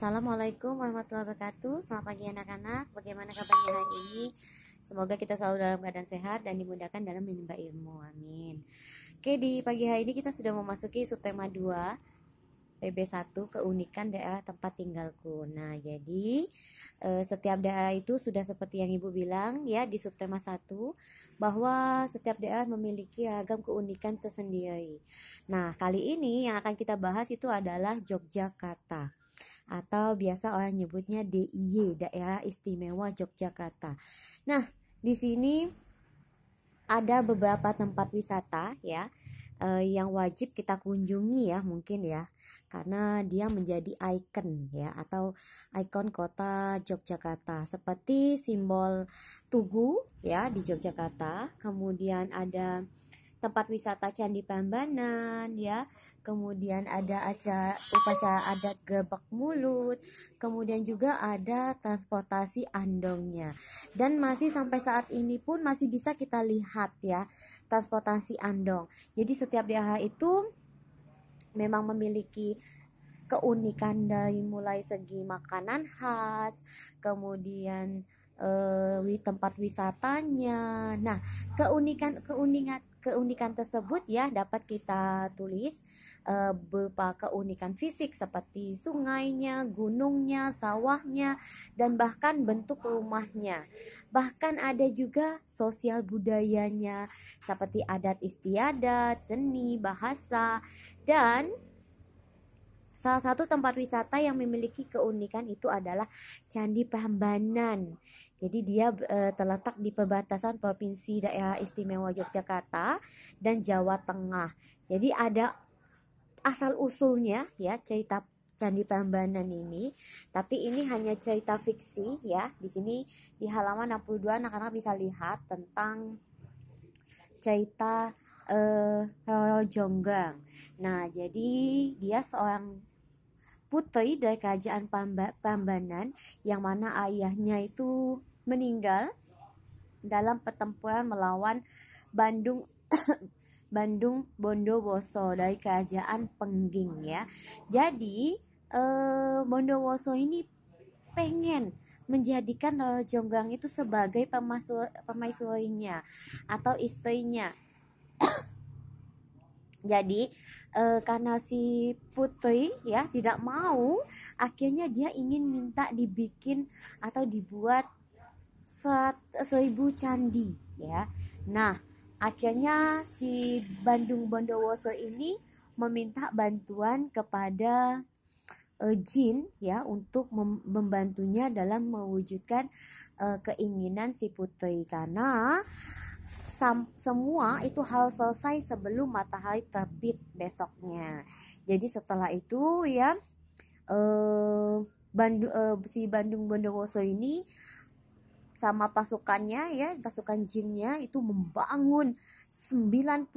Assalamualaikum warahmatullahi wabarakatuh. Selamat pagi anak-anak. Bagaimana kabarnya hari ini? Semoga kita selalu dalam keadaan sehat dan dimudahkan dalam menimba ilmu. Amin. Oke, di pagi hari ini kita sudah memasuki subtema 2 PB1, keunikan daerah tempat tinggalku. Nah, jadi setiap daerah itu sudah seperti yang Ibu bilang ya di subtema 1, bahwa setiap daerah memiliki ragam keunikan tersendiri. Nah, kali ini yang akan kita bahas itu adalah Yogyakarta, atau biasa orang nyebutnya DIY, Daerah Istimewa Yogyakarta. Nah, di sini ada beberapa tempat wisata ya yang wajib kita kunjungi ya, mungkin ya, karena dia menjadi ikon ya, atau ikon kota Yogyakarta, seperti simbol Tugu ya di Yogyakarta. Kemudian ada tempat wisata Candi Prambanan ya, kemudian ada upacara adat Gerbek Mulut, kemudian juga ada transportasi andongnya, dan masih sampai saat ini pun masih bisa kita lihat ya transportasi andong. Jadi setiap daerah itu memang memiliki keunikan dari mulai segi makanan khas, kemudian tempat wisatanya. Nah, keunikan tersebut ya dapat kita tulis berupa keunikan fisik seperti sungainya, gunungnya, sawahnya, dan bahkan bentuk rumahnya. Bahkan ada juga sosial budayanya seperti adat istiadat, seni, bahasa, dan salah satu tempat wisata yang memiliki keunikan itu adalah Candi Prambanan. Jadi dia terletak di perbatasan Provinsi Daerah Istimewa Yogyakarta dan Jawa Tengah. Jadi ada asal usulnya ya cerita Candi Prambanan ini, tapi ini hanya cerita fiksi ya. Di sini di halaman 62 anak-anak bisa lihat tentang cerita Roro Jonggrang. Nah, jadi dia seorang putri dari kerajaan Prambanan yang mana ayahnya itu meninggal dalam pertempuran melawan Bandung Bondowoso dari kerajaan Pengging ya. Jadi Bondowoso ini pengen menjadikan Roro Jonggrang itu sebagai permaisurinya atau istrinya. Jadi karena si putri ya tidak mau, akhirnya dia ingin minta dibikin atau dibuat 1000 candi ya. Nah, akhirnya si Bandung Bondowoso ini meminta bantuan kepada jin ya untuk membantunya dalam mewujudkan keinginan si putri, karena semua itu harus selesai sebelum matahari terbit besoknya. Jadi setelah itu ya si Bandung Bondowoso ini sama pasukannya ya, pasukan jinnya itu membangun 99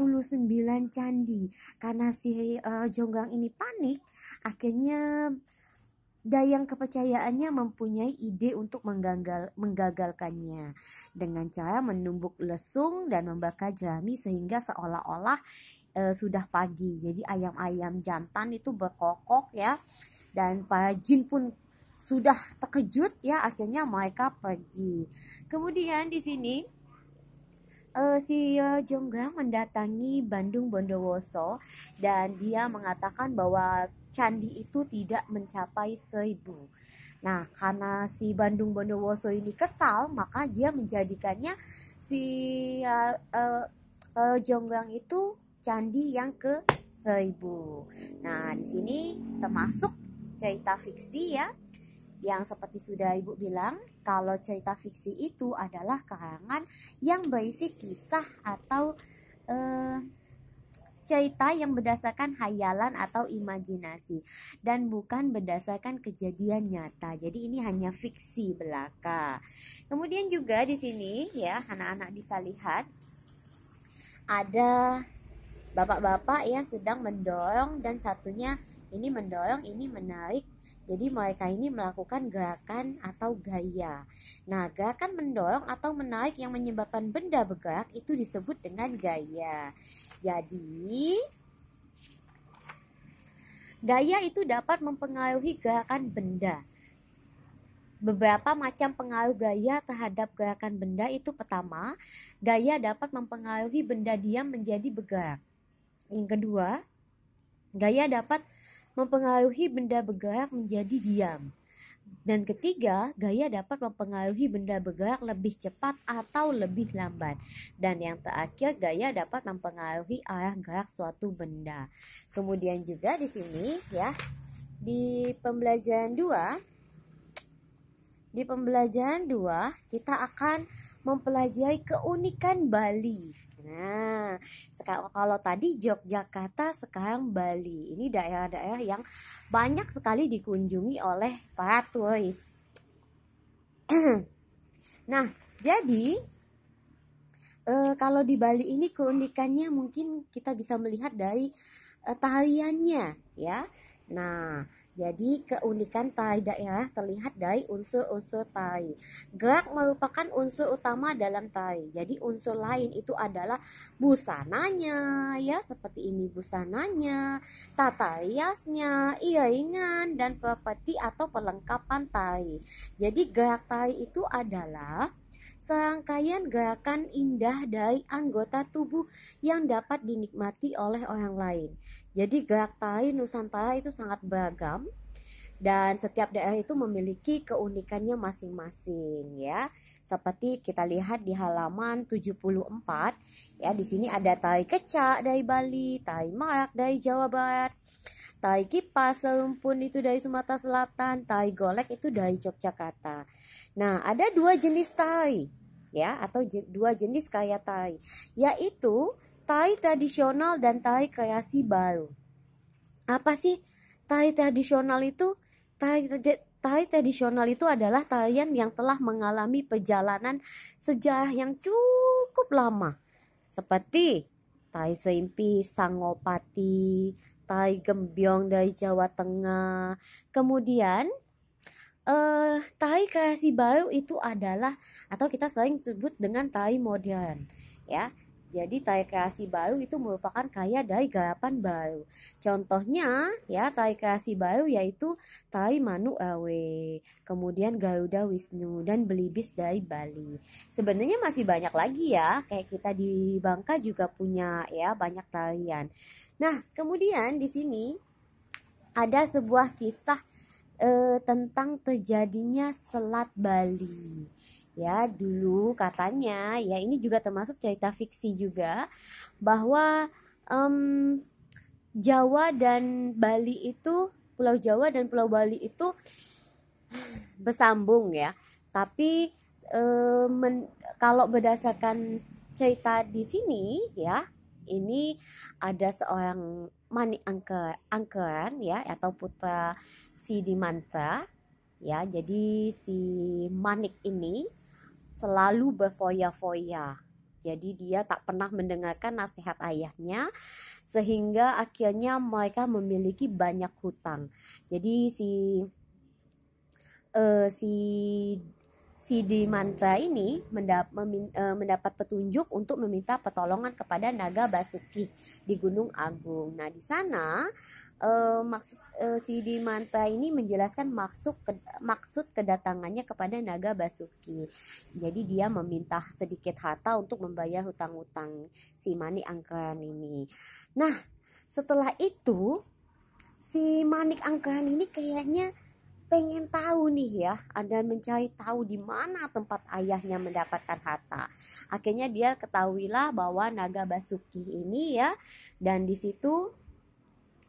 candi. Karena si Jonggrang ini panik, akhirnya dayang kepercayaannya mempunyai ide untuk menggagalkannya dengan cara menumbuk lesung dan membakar jerami sehingga seolah-olah sudah pagi. Jadi ayam-ayam jantan itu berkokok ya, dan para jin pun sudah terkejut ya, akhirnya mereka pergi. Kemudian di sini si Jonggrang mendatangi Bandung Bondowoso dan dia mengatakan bahwa candi itu tidak mencapai 1000. Nah, karena si Bandung Bondowoso ini kesal, maka dia menjadikannya si Jonggrang itu candi yang ke 1000. Nah, di sini termasuk cerita fiksi ya, yang seperti sudah Ibu bilang, kalau cerita fiksi itu adalah karangan yang berisi kisah atau cerita yang berdasarkan hayalan atau imajinasi dan bukan berdasarkan kejadian nyata. Jadi ini hanya fiksi belaka. Kemudian juga di sini ya anak-anak bisa lihat ada bapak-bapak yang sedang mendorong dan satunya ini mendorong, ini menarik. Jadi mereka ini melakukan gerakan atau gaya. Nah, gerakan mendorong atau menarik yang menyebabkan benda bergerak itu disebut dengan gaya. Jadi Gaya itu dapat mempengaruhi gerakan benda. Beberapa macam pengaruh gaya terhadap gerakan benda itu pertama, gaya dapat mempengaruhi benda diam menjadi bergerak. Yang kedua, gaya dapat mempengaruhi benda bergerak menjadi diam. Dan ketiga, gaya dapat mempengaruhi benda bergerak lebih cepat atau lebih lambat. Dan yang terakhir, gaya dapat mempengaruhi arah gerak suatu benda. Kemudian juga di sini ya, di pembelajaran 2 kita akan mempelajari keunikan Bali. Nah, sekarang kalau tadi Yogyakarta, sekarang Bali. Ini daerah-daerah yang banyak sekali dikunjungi oleh para turis. Nah, jadi kalau di Bali ini keunikannya mungkin kita bisa melihat dari tariannya ya. Nah, jadi keunikan tari daerah terlihat dari unsur-unsur tari. Gerak merupakan unsur utama dalam tari. Jadi unsur lain itu adalah busananya, ya seperti ini busananya, tata riasnya, iringan, dan pepeti atau perlengkapan tari. Jadi gerak tari itu adalah serangkaian gerakan indah dari anggota tubuh yang dapat dinikmati oleh orang lain. Jadi gerak tari Nusantara itu sangat beragam dan setiap daerah itu memiliki keunikannya masing-masing ya. Seperti kita lihat di halaman 74 ya, di sini ada tari kecak dari Bali, tari marak dari Jawa Barat, tari kipas serumpun itu dari Sumatera Selatan, tari golek itu dari Yogyakarta. Nah, ada 2 jenis tari ya, atau 2 jenis gaya tari, yaitu tari tradisional dan tari kreasi baru. Apa sih tari tradisional itu? Tari tradisional itu adalah tarian yang telah mengalami perjalanan sejarah yang cukup lama. Seperti tari serimpi Sangopati, tari gembyong dari Jawa Tengah. Kemudian tari kreasi baru itu adalah, atau kita sering sebut dengan tari modern ya. Jadi tari kreasi baru itu merupakan karya dari garapan baru. Contohnya ya, tari kreasi baru yaitu tari Manu Awe, kemudian Garuda Wisnu, dan Belibis dari Bali. Sebenarnya masih banyak lagi ya, kayak kita di Bangka juga punya ya banyak tarian. Nah, kemudian di sini ada sebuah kisah tentang terjadinya Selat Bali. Ya, dulu katanya, ya ini juga termasuk cerita fiksi juga, bahwa Jawa dan Bali itu, Pulau Jawa dan Pulau Bali itu bersambung ya. Tapi kalau berdasarkan cerita di sini ya, ini ada seorang Manik Angkeran ya, atau putra Sidimantra ya. Jadi si Manik ini selalu berfoya-foya. Jadi dia tak pernah mendengarkan nasihat ayahnya, sehingga akhirnya mereka memiliki banyak hutang. Jadi si Dimantra ini mendapat petunjuk untuk meminta pertolongan kepada Naga Basuki di Gunung Agung. Nah, di sana si Dimantra ini menjelaskan maksud kedatangannya kepada Naga Basuki. Jadi dia meminta sedikit harta untuk membayar hutang-hutang si Manik Angkeran ini. Nah, setelah itu si Manik Angkeran ini kayaknya pengen tahu nih ya, ada mencari tahu di mana tempat ayahnya mendapatkan harta. Akhirnya dia ketahuilah bahwa Naga Basuki ini ya, dan di situ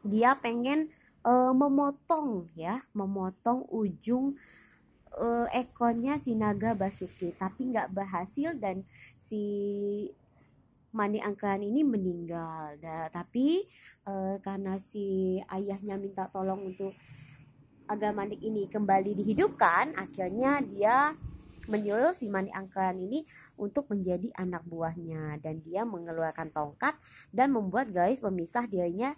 dia pengen memotong ujung ekornya si Naga Basuki, tapi nggak berhasil dan si Manik Angkeran ini meninggal. Tapi karena si ayahnya minta tolong untuk agar Manik ini kembali dihidupkan, akhirnya dia menyuruh si Manik Angkeran ini untuk menjadi anak buahnya, dan dia mengeluarkan tongkat dan membuat garis pemisah dirinya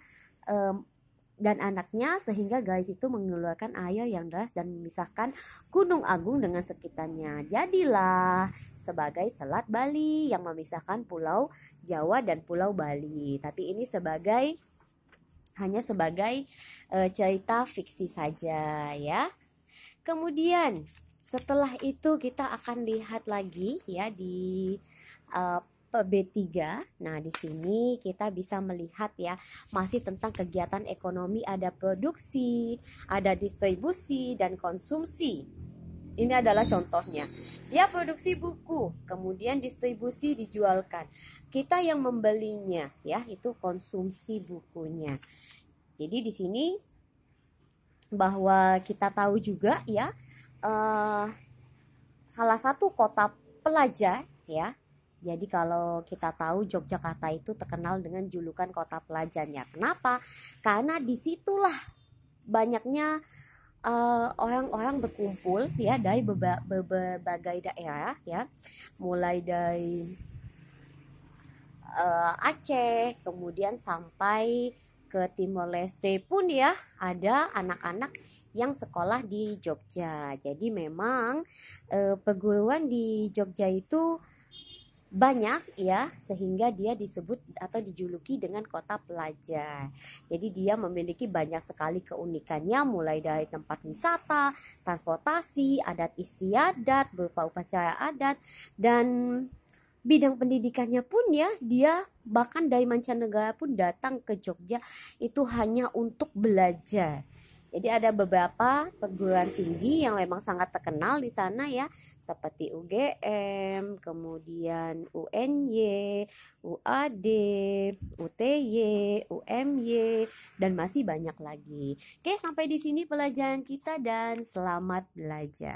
dan anaknya, sehingga garis itu mengeluarkan air yang deras dan memisahkan Gunung Agung dengan sekitarnya. Jadilah sebagai Selat Bali yang memisahkan Pulau Jawa dan Pulau Bali. Tapi ini sebagai hanya sebagai cerita fiksi saja ya. Kemudian setelah itu kita akan lihat lagi ya di B3. Nah, di sini kita bisa melihat ya masih tentang kegiatan ekonomi, ada produksi, ada distribusi dan konsumsi. Ini adalah contohnya. Dia produksi buku, kemudian distribusi dijualkan. Kita yang membelinya ya, itu konsumsi bukunya. Jadi di sini bahwa kita tahu juga ya salah satu kota pelajar ya. Jadi kalau kita tahu Yogyakarta itu terkenal dengan julukan kota pelajarnya. Kenapa? Karena disitulah banyaknya orang-orang berkumpul ya dari berbagai daerah ya, mulai dari Aceh kemudian sampai ke Timor Leste pun ya ada anak-anak yang sekolah di Jogja. Jadi memang perguruan di Jogja itu banyak ya, sehingga dia disebut atau dijuluki dengan kota pelajar. Jadi dia memiliki banyak sekali keunikannya, mulai dari tempat wisata, transportasi, adat istiadat, berupa upacara adat, dan bidang pendidikannya pun ya, dia bahkan dari mancanegara pun datang ke Jogja itu hanya untuk belajar. Jadi ada beberapa perguruan tinggi yang memang sangat terkenal di sana ya, seperti UGM, kemudian UNY, UAD, UTY, UMY, dan masih banyak lagi. Oke, sampai di sini pelajaran kita dan selamat belajar.